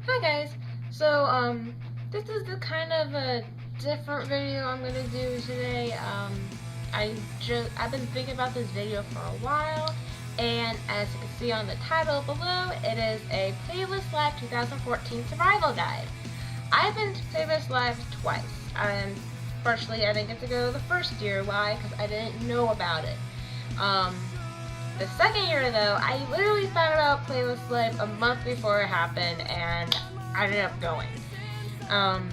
Hi guys. So this is the kind of a different video I'm gonna do today. I've been thinking about this video for a while, and as you can see on the title below, it is a Playlist Live 2014 Survival Guide. I've been to Playlist Live twice, and firstly I didn't get to go the first year. Why? Because I didn't know about it. Um, the second year, though, I literally found out Playlist Live a month before it happened, and I ended up going. Um,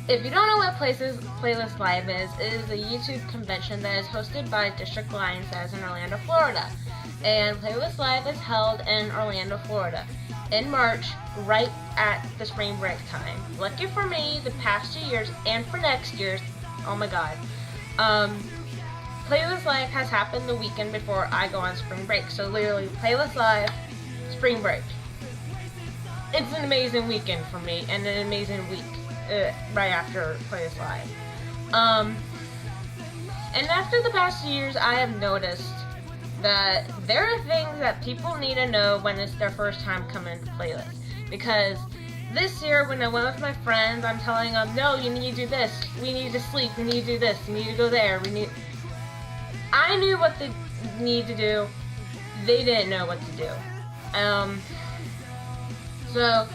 if you don't know what Playlist Live is, it is a YouTube convention that is hosted by District Lions that is in Orlando, Florida. And Playlist Live is held in Orlando, Florida in March, right at the spring break time. Lucky for me, the past 2 years, and for next year's, oh my god. Playlist Live has happened the weekend before I go on spring break. So literally, Playlist Live, spring break. It's an amazing weekend for me and an amazing week right after Playlist Live. And after the past years, I have noticed that there are things that people need to know when it's their first time coming to Playlist. Because this year, when I went with my friends, I'm telling them, no, you need to do this. We need to sleep. We need to do this. You need to go there. I knew what they need to do. They didn't know what to do. So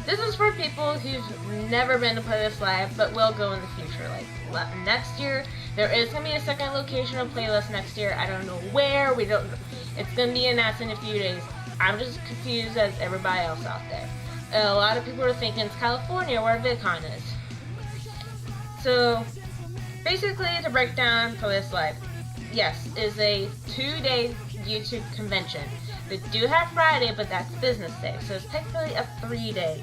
this is for people who've never been to Playlist Live but will go in the future. Like next year, there is gonna be a second location of Playlist next year. I don't know where. It's gonna be announced in a few days. I'm just confused as everybody else out there. A lot of people are thinking it's California where VidCon is. So basically, to break down Playlist Live. Yes, is a 2-day YouTube convention. They do have Friday, but that's business day, so it's technically a 3-day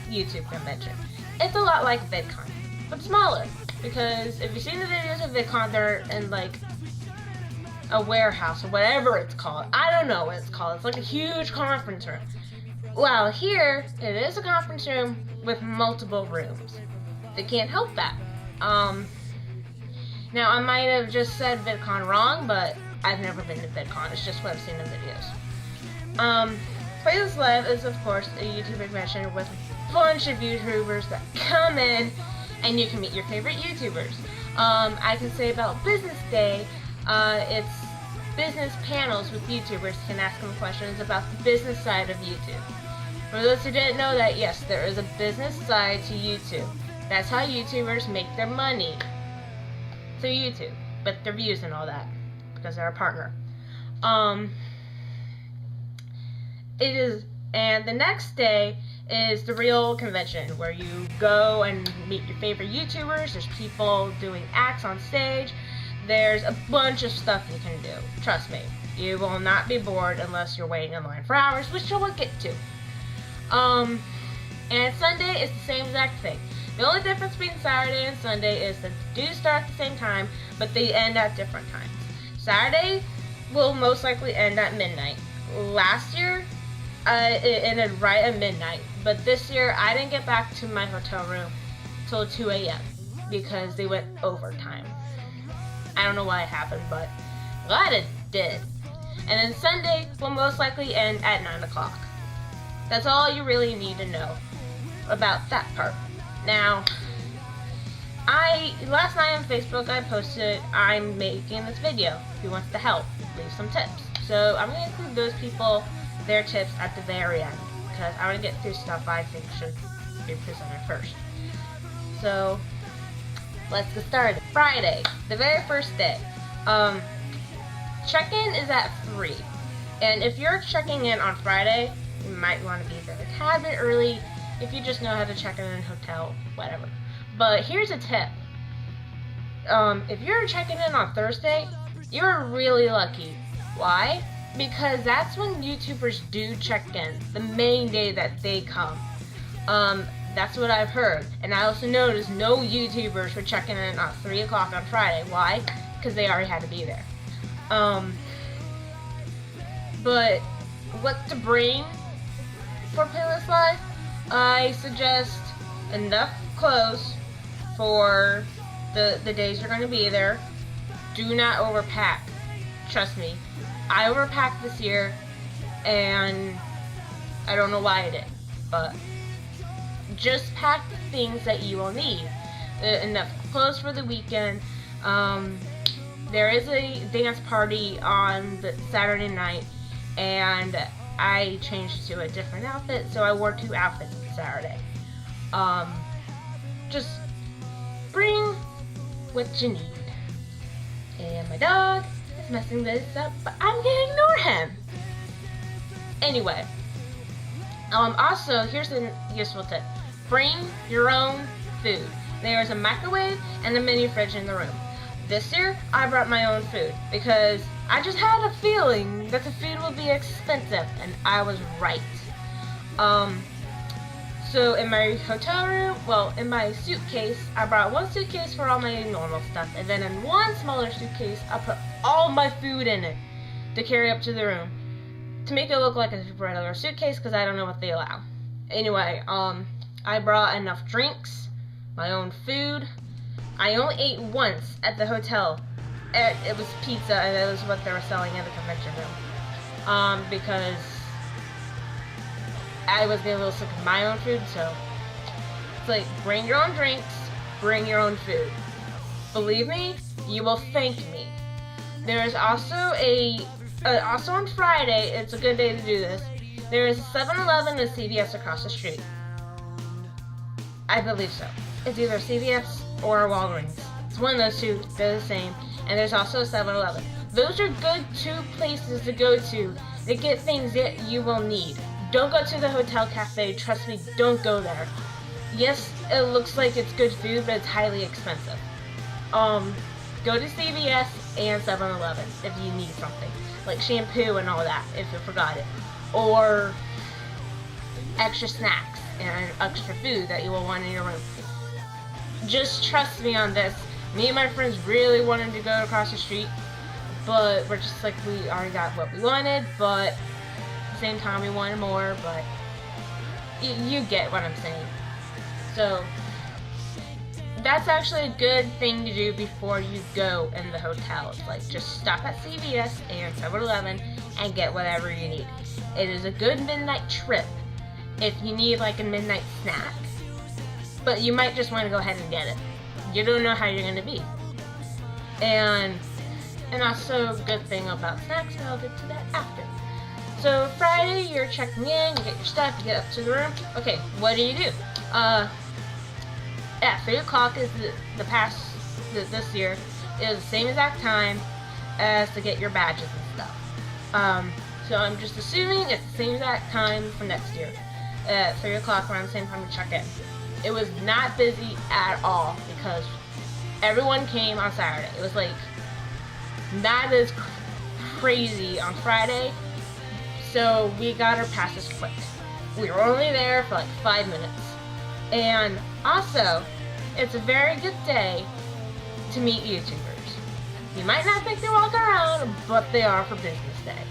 YouTube convention. It's a lot like VidCon, but smaller, because if you've seen the videos of VidCon, they're in like a warehouse or whatever it's called. I don't know what it's called. It's like a huge conference room. Well, here, it is a conference room with multiple rooms. They can't help that. Now, I might have just said VidCon wrong, but I've never been to VidCon. It's just what I've seen in videos. Playlist Live is, of course, a YouTube convention with a bunch of YouTubers that come in, and you can meet your favorite YouTubers. I can say about Business Day, it's business panels with YouTubers. You can ask them questions about the business side of YouTube. For those who didn't know that, yes, there is a business side to YouTube. That's how YouTubers make their money. Through YouTube, but their views and all that, because they're a partner. And the next day is the real convention, where you go and meet your favorite YouTubers. There's people doing acts on stage. There's a bunch of stuff you can do. Trust me, you will not be bored unless you're waiting in line for hours, which I will get to. And Sunday is the same exact thing. The only difference between Saturday and Sunday is that they do start at the same time, but they end at different times. Saturday will most likely end at midnight. Last year, it ended right at midnight, but this year I didn't get back to my hotel room till 2 a.m. because they went overtime. I don't know why it happened, but glad it did. And then Sunday will most likely end at 9 o'clock. That's all you really need to know about that part. Now, last night on Facebook I posted I'm making this video. Who wants to help? Leave some tips. So I'm going to include those people, their tips at the very end, because I want to get through stuff I think should be presented first. So let's get started. Friday, the very first day. Check-in is at 3. And if you're checking in on Friday, you might want to be there a tad bit early. If you just know how to check in a hotel, whatever. But here's a tip. If you're checking in on Thursday, you're really lucky. Why? Because that's when YouTubers do check in, the main day that they come. That's what I've heard. And I also noticed no YouTubers were checking in at 3 o'clock on Friday. Why? Because they already had to be there. But what to bring for Playlist Live? I suggest enough clothes for the days you're going to be there. Do not overpack. Trust me. I overpacked this year, and I don't know why I did. but just pack the things that you will need. Enough clothes for the weekend. There is a dance party on the Saturday night, and I changed to a different outfit, so I wore 2 outfits on Saturday. Just bring what you need. And my dog is messing this up, but I'm gonna ignore him. Anyway, also, here's a useful tip. Bring your own food. There's a microwave and a mini fridge in the room. This year, I brought my own food because I just had a feeling that the food would be expensive, and I was right. So in my hotel room, in my suitcase, I brought 1 suitcase for all my normal stuff, and then in 1 smaller suitcase, I put all my food in it to carry up to the room to make it look like a regular suitcase, because I don't know what they allow. Anyway, I brought enough drinks, my own food. I only ate once at the hotel. It was pizza, and it was what they were selling in the convention room. Because I was getting a little sick of my own food, so it's like, bring your own drinks, bring your own food. Believe me, you will thank me. There is also also on Friday, it's a good day to do this, there is a 7-Eleven and CVS across the street. I believe so. It's either CVS or Walgreens. It's one of those two, they're the same. And there's also a 7-Eleven. Those are good 2 places to go to get things that you will need. Don't go to the hotel cafe. Trust me, don't go there. Yes, it looks like it's good food, but it's highly expensive. Go to CVS and 7-Eleven if you need something. Like shampoo and all that, if you forgot it. Or extra snacks and extra food that you will want in your room. Just trust me on this. Me and my friends really wanted to go across the street, but we're just like, we already got what we wanted, but at the same time we wanted more, but you get what I'm saying. So that's actually a good thing to do before you go in the hotel. It's like, just stop at CVS and 7-Eleven and get whatever you need. It is a good midnight trip if you need like a midnight snack, but you might just want to go ahead and get it. You don't know how you're going to be. And also a good thing about snacks, and I'll get to that after. So Friday, you're checking in, you get your stuff, you get up to the room. Okay, what do? At 3 o'clock is this year is the same exact time as to get your badges and stuff. So I'm just assuming it's the same exact time for next year. At 3 o'clock, around the same time to check in. It was not busy at all because everyone came on Saturday. It was like not as crazy on Friday, so we got our passes quick. We were only there for like 5 minutes. And also, it's a very good day to meet YouTubers. You might not think they're walking around, but they are for business day.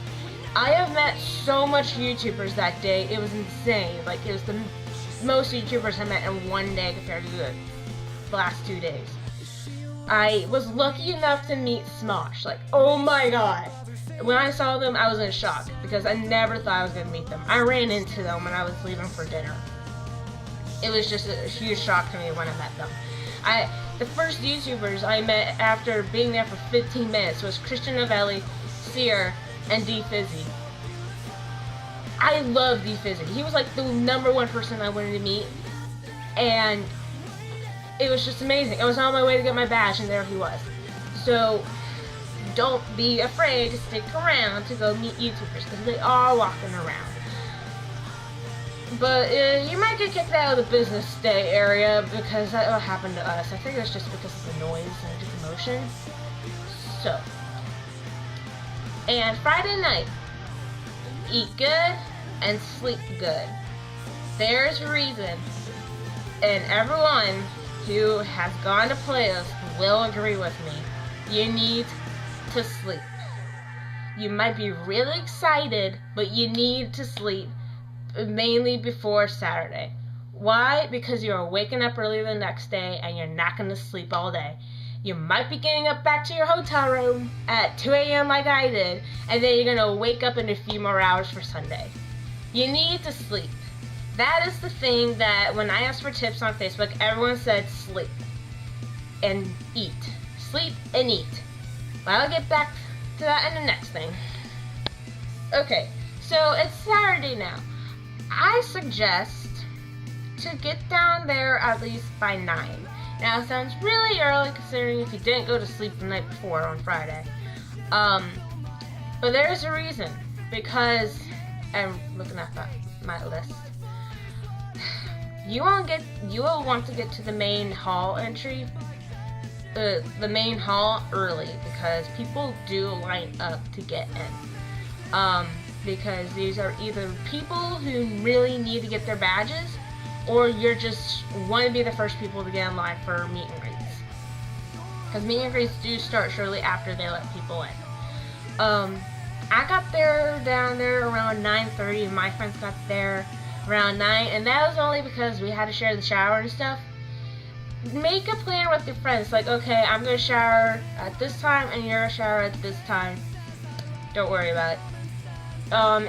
I have met so much YouTubers that day, it was insane. Like, it was the most YouTubers I met in one day compared to the last 2 days. I was lucky enough to meet Smosh. Like, oh my god. When I saw them, I was in shock because I never thought I was going to meet them. I ran into them when I was leaving for dinner. It was just a huge shock to me when I met them. The first YouTubers I met after being there for 15 minutes was Christian Novelli, Seer, and D-Fizzy. I love D-Fizzy. He was like the #1 person I wanted to meet, and it was just amazing. I was on my way to get my badge, and there he was. So don't be afraid to stick around to go meet YouTubers, because they are walking around. But you might get kicked out of the business day area because that will happen to us. I think that's just because of the noise and the commotion. So, and Friday night, eat good and sleep good. There's a reason, and everyone who has gone to Playos will agree with me. You need to sleep. You might be really excited, but you need to sleep, mainly before Saturday. Why? Because you're waking up early the next day and you're not going to sleep all day. You might be getting up back to your hotel room at 2 a.m. like I did, and then you're going to wake up in a few more hours for Sunday. You need to sleep. That is the thing that when I asked for tips on Facebook, everyone said sleep and eat. Sleep and eat. But I'll get back to that in the next thing. Okay, so it's Saturday now. I suggest to get down there at least by 9. Now, it sounds really early considering if you didn't go to sleep the night before on Friday. But there's a reason. Because, I'm looking at my list. You will want to get to the main hall entry, the main hall early, because people do line up to get in. Because these are either people who really need to get their badges, or you're just want to be the first people to get in line for meet and greets. Because meet and greets do start shortly after they let people in. I got down there around 9:30, and my friends got there around 9, and that was only because we had to share the shower and stuff. Make a plan with your friends, like, okay, I'm going to shower at this time, and you're going to shower at this time. Don't worry about it.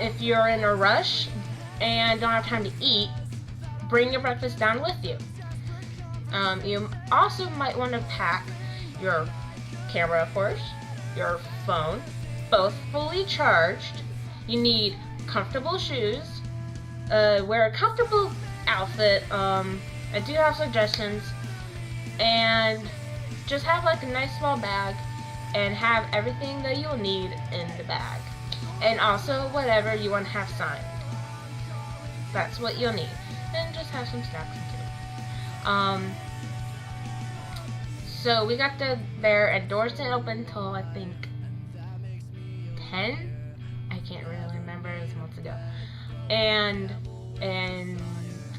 If you're in a rush and don't have time to eat, bring your breakfast down with you. You also might want to pack your camera, of course, your phone, both fully charged. You need comfortable shoes. Wear a comfortable outfit. I do have suggestions. And just have like a nice small bag and have everything that you'll need in the bag. And also whatever you want to have signed. That's what you'll need. And just have some snacks too. So we got there, and doors didn't open until I think 10. I can't really remember, it was months ago. And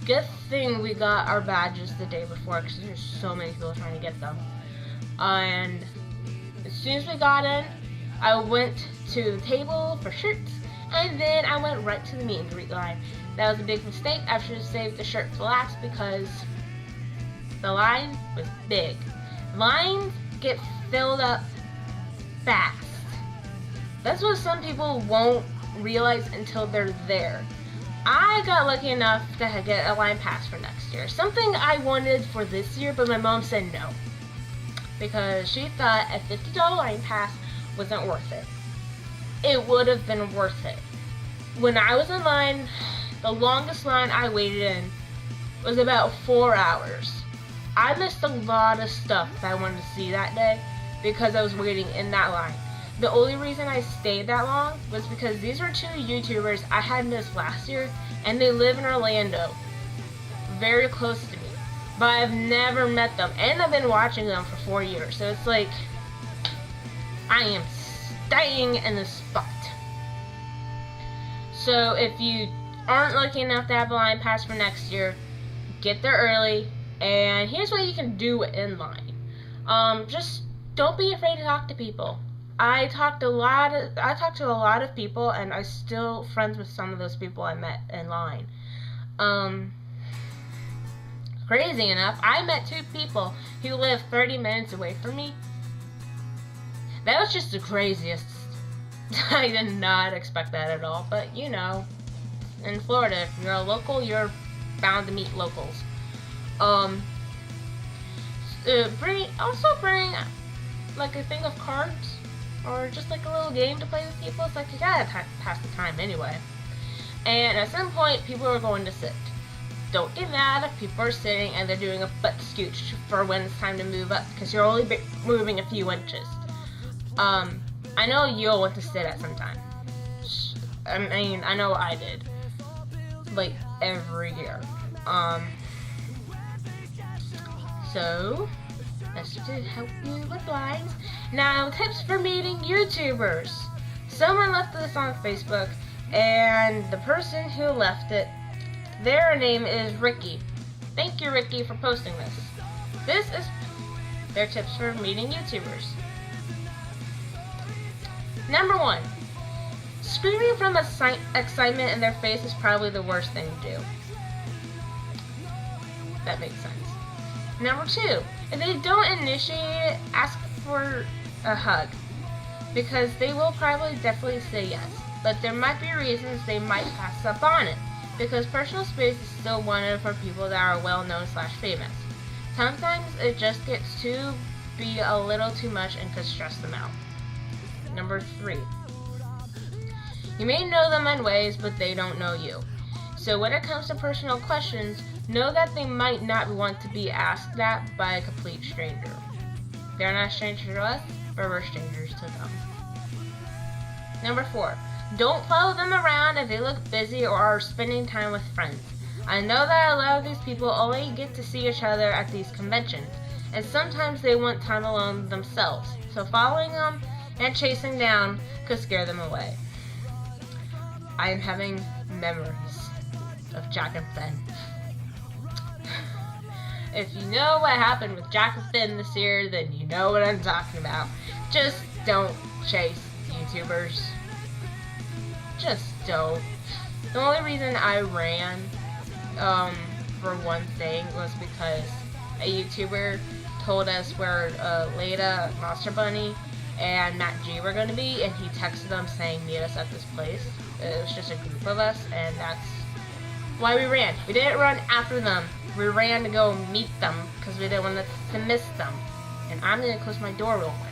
good thing we got our badges the day before, because there's so many people trying to get them. And as soon as we got in, I went to the table for shirts, and then I went right to the meet and greet line. That was a big mistake. I should have saved the shirt for last because the line was big. Lines get filled up fast. That's what some people won't realize until they're there. I got lucky enough to get a line pass for next year. Something I wanted for this year, but my mom said no. Because she thought a $50 line pass wasn't worth it. It would have been worth it. When I was in line, the longest line I waited in was about 4 hours. I missed a lot of stuff that I wanted to see that day because I was waiting in that line. The only reason I stayed that long was because these were 2 YouTubers I had missed last year, and they live in Orlando, very close to me. But I've never met them, and I've been watching them for 4 years, so it's like, I am staying in this spot. So if you aren't lucky enough to have a line pass for next year, get there early, and here's what you can do in line. Just don't be afraid to talk to people. I talked to a lot of people, and I'm still friends with some of those people I met in line. Crazy enough, I met 2 people who live 30 minutes away from me. That was just the craziest. I did not expect that at all, but you know, in Florida, if you're a local, you're bound to meet locals. Bring like a thing of cards, or just like a little game to play with people. It's like you gotta pass the time anyway. And at some point, people are going to sit. Don't get mad if people are sitting and they're doing a butt scooch for when it's time to move up, because you're only moving a few inches. I know you'll want to sit at some time. I mean, I know I did. Like, every year. So, that's to help you with lines. Now, tips for meeting YouTubers. Someone left this on Facebook, and the person who left it, their name is Ricky. Thank you, Ricky, for posting this. This is their tips for meeting YouTubers. Number 1, screaming from excitement in their face is probably the worst thing to do. That makes sense. Number 2, if they don't initiate it, ask for a hug, because they will probably definitely say yes, but there might be reasons they might pass up on it. because personal space is still wanted for people that are well-known / famous. Sometimes it just gets to be a little too much and could stress them out. Number 3. You may know them in ways, but they don't know you. So when it comes to personal questions, know that they might not want to be asked that by a complete stranger. They're not strangers to us, but we're strangers to them. Number 4. Don't follow them around if they look busy or are spending time with friends. I know that a lot of these people only get to see each other at these conventions, and sometimes they want time alone themselves, so following them and chasing down could scare them away. I am having memories of Jack and Finn. If you know what happened with Jack and Finn this year, then you know what I'm talking about. Just don't chase YouTubers. Just don't. The only reason I ran, for one thing, was because a YouTuber told us where Leda, Monster Bunny, and Matt G were going to be, and he texted them saying meet us at this place. It was just a group of us, and that's why we ran. We didn't run after them. We ran to go meet them because we didn't want to miss them. And I'm going to close my door real quick.